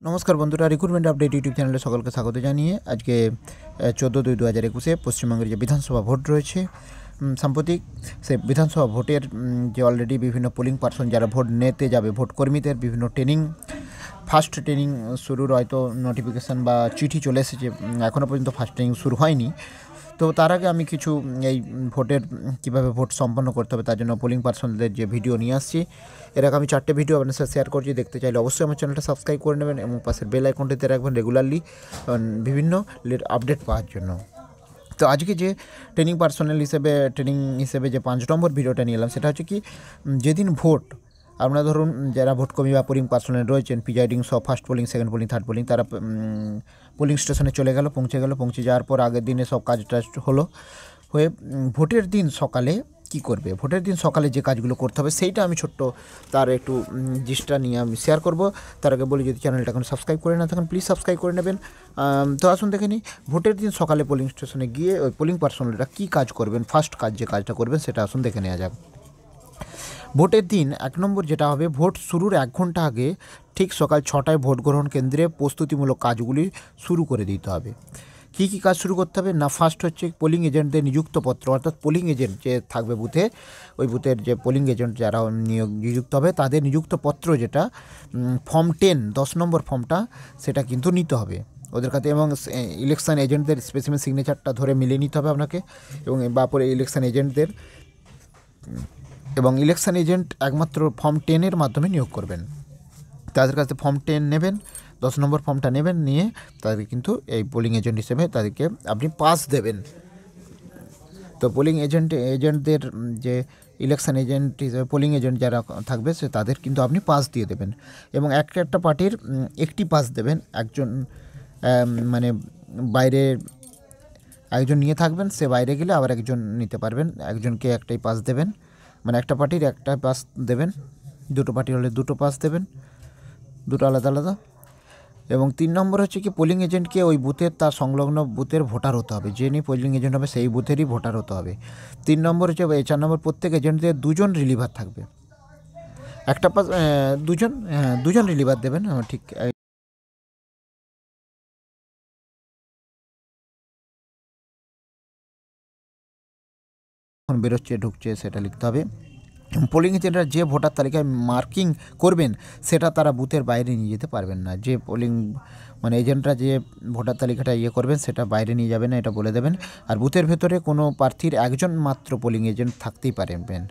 नमस्कार बंधुरा recruitment update YouTube channel सकल के स्वागत जानिए आज के 14/2/2021 पश्चिमबंगेर विधानसभा भोट रही है साम्प्रतिक से विधानसभा भोटर जो अलरेडी विभिन्न पोलिंग पार्सन जरा भोट नेते जाबे भोट कर्मीদের विभिन्न ट्रेनिंग फार्स्ट ट्रेनिंग शुरू हयतो नोटिफिकेशन बा चिठी चले एसेছে एखोनो पर्यन्त फार्स्ट ट्रेनिंग शुरू हयनि। तो तार आगे आमी किछु भोटर किभाबे भोट सम्पन्न करते हैं तार जोन्नो पोलिंग पार्सनदेर जे भिडियो निये आसछि एर आगे आमी 4टे भिडियो आपनादेर साथे शेयर करछि। देखते चाइले अवश्यई आमार चैनलटा सबस्क्राइब करे नेबेन एबं पाशेर बेल आइकनटिते राखबेन रेगुलारलि विभिन्न अपडेट पाওয়ার জন্য। तो आज के जे ट्रेनिंग पार्सोनेल हिसेबे ट्रेनिंग हिसेबे जे 5 नम्बर भिडियोटा निये एलाम सेटा हच्छे कि जेदिन भोट আপনারা ধরুন যারা ভোট কর্মী বা পোলিং পার্সোনাল রয়েছেন প্রিজাইডিং সব first polling second polling third polling তারা পোলিং স্টেশনে চলে গেল পৌঁছে যাওয়ার পর আগের দিনে সব কাজ টাজ হলো হয়ে ভোটের দিন সকালে কি করবে ভোটের দিন সকালে যে কাজগুলো করতে হবে সেইটা আমি ছোট্ট তার একটু জিনিসটা নিয়ে আমি শেয়ার করব। তার আগে বলি যদি চ্যানেলটা এখন সাবস্ক্রাইব করে না থাকেন প্লিজ সাবস্ক্রাইব করে নেবেন। তো আসুন দেখে নিই ভোটের দিন সকালে পোলিং স্টেশনে গিয়ে ওই পোলিং পার্সোনালরা কী কাজ করবেন ফার্স্ট কাজ যে কাজটা করবেন সেটা আসুন দেখে নেওয়া যাক। ভোটের দিন 1 নম্বর যেটা হবে ভোট শুরুর 1 ঘন্টা আগে ঠিক সকাল 6টায় ভোট গ্রহণ কেন্দ্রে প্রস্তুতিমূলক কাজগুলি শুরু করে দিতে হবে। কী কী কাজ শুরু করতে হবে না ফার্স্ট হচ্ছে পোলিং এজেন্টদের নিযুক্তপত্র অর্থাৎ পোলিং এজেন্ট যে থাকবে বুথে ওই বুথের যে পোলিং এজেন্ট যারা নিযুক্ত হবে তাদের নিযুক্তপত্র যেটা ফর্ম 10 10 নম্বর ফর্মটা সেটা কিন্তু নিতে হবে ওদের কাছে এবং ইলেকশন এজেন্টদের স্পেসিমেন সিগনেচারটা ধরে মিলিয়ে নিতে হবে আপনাকে এবং বাপরে ইলেকশন এজেন্টদের এবং ইলেকশন এজেন্ট একমাত্র ফর্ম 10 মাধ্যমে নিয়োগ করবেন। তাদের কাছে ফর্ম 10 নেবেন 10 নম্বর ফর্মটা নেবেন নিয়ে তাদের কিন্তু এই পোলিং এজেন্ট হিসেবে তাদেরকে আপনি পাস দেবেন। তো পোলিং এজেন্টদের যে ইলেকশন এজেন্ট হিসেবে পোলিং এজেন্ট যারা থাকবে সে তাদের কিন্তু আপনি পাস দিয়ে দেবেন এবং একটা পার্টির একটি পাস দেবেন একজন মানে বাইরে একজন নিয়ে থাকবেন সে বাইরে গেলে আবার একজন নিতে পারবেন একজনকে একটাই পাস দেবেন মানে একটা পার্টির একটা পাস দেবেন দুটো পার্টি হলে দুটো পাস দেবেন দুটো আলাদা আলাদা। এবং 3 নম্বর হচ্ছে কি পোলিং এজেন্টকে ওই বুথের তার সংলগ্ন বুথের ভোটার হতে হবে যিনি পোলিং এজেন্ট হবে সেই বুথেরই ভোটার হতে হবে। 3 নম্বর হচ্ছে 4 নম্বর প্রত্যেক এজেন্টদের 2জন রিলিভার থাকবে একটা পাস 2জন রিলিভার দেবেন ঠিক বেরোচ্ছে ঢুকছে সেটা লিখতে হবে। পোলিং এজেন্টরা যে ভোটার তালিকায় মার্কিং করবেন সেটা তারা বুথের বাইরে নিয়ে যেতে পারবেন না যে পোলিং মানে এজেন্টরা যে ভোটার তালিকাটা করবেন সেটা বাইরে নিয়ে যাবেন না এটা বলে দেবেন। আর বুথের ভেতরে কোনো প্রার্থীর একজন মাত্র পোলিং এজেন্ট থাকতেই পারবেন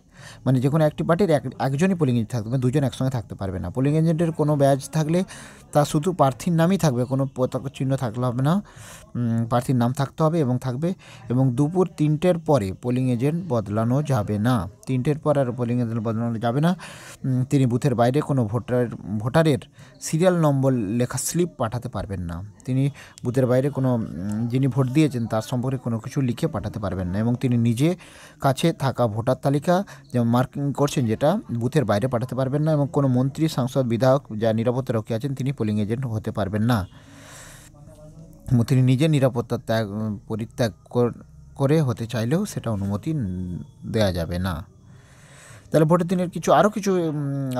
মানে যে কোনো একটি পার্টির একজনই পোলিং এজেন্ট থাকবে দুজন একসঙ্গে থাকতে পারবে না। পোলিং এজেন্টের কোনো ব্যাজ থাকলে তা শুধু প্রার্থীর নামই থাকবে কোনো পতাকা চিহ্ন থাকলে হবে না প্রার্থীর নাম থাকতে হবে এবং থাকবে এবং দুপুর 3টের পরে পোলিং এজেন্ট বদলানো যাবে না 3টের পর আর পোলিং এজেন্ট বদলানো যাবে না। তিনি বুথের বাইরে কোনো ভোটারের সিরিয়াল নম্বর লেখা স্লিপ পাঠাতে পারবেন না তিনি বুথের বাইরে কোনো যিনি ভোট দিয়েছেন তার সম্পর্কে কোনো কিছু লিখে পাঠাতে পারবেন না এবং তিনি নিজে কাছে থাকা ভোটার তালিকা যেমন মার্কিং করছেন যেটা বুথের বাইরে পাঠাতে পারবেন না এবং কোনো মন্ত্রী সাংসদ বিধায়ক যা নিরাপত্তা রক্ষী আছেন তিনি পোলিং এজেন্ট হতে পারবেন না তিনি নিজে নিরাপত্তা পরিত্যাগ করে হতে চাইলেও সেটা অনুমতি দেওয়া যাবে না। তাহলে ভোটের দিনের আরও কিছু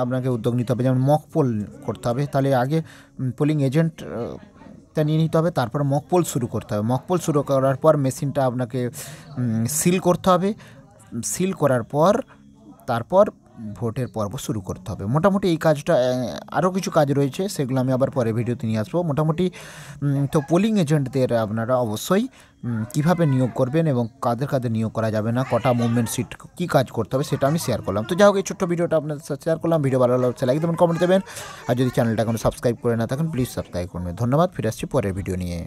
আপনাকে উদ্যোগ নিতে হবে যেমন মক পোল করতে হবে তাহলে আগে পোলিং এজেন্টটা নিয়ে নিতে হবে তারপর মক পোল শুরু করতে হবে মক পোল শুরু করার পর মেশিনটা আপনাকে সিল করতে হবে সিল করার পর তারপর ভোটের পর্ব শুরু করতে হবে। মোটামুটি এই কাজটা আরও কিছু কাজ রয়েছে সেগুলো আমি আবার পরে ভিডিওতে নিয়ে আসবো। মোটামুটি তো পোলিং এজেন্টদের আপনারা অবশ্যই কীভাবে নিয়োগ করবেন এবং কাদের নিয়োগ করা যাবে না কটা মুভমেন্ট সিট কী কাজ করতে হবে সেটা আমি শেয়ার করলাম। তো যাই হোক এই ছোট্ট ভিডিওটা আপনাদের সাথে শেয়ার করলাম ভিডিও ভালো লাগলে লাইক দেবেন কমেন্ট দেবেন আর যদি চ্যানেলটা এখনো সাবস্ক্রাইব করে না থাকেন প্লিজ সাবস্ক্রাইব করবেন। ধন্যবাদ ফিরে আসছি পরের ভিডিও নিয়ে।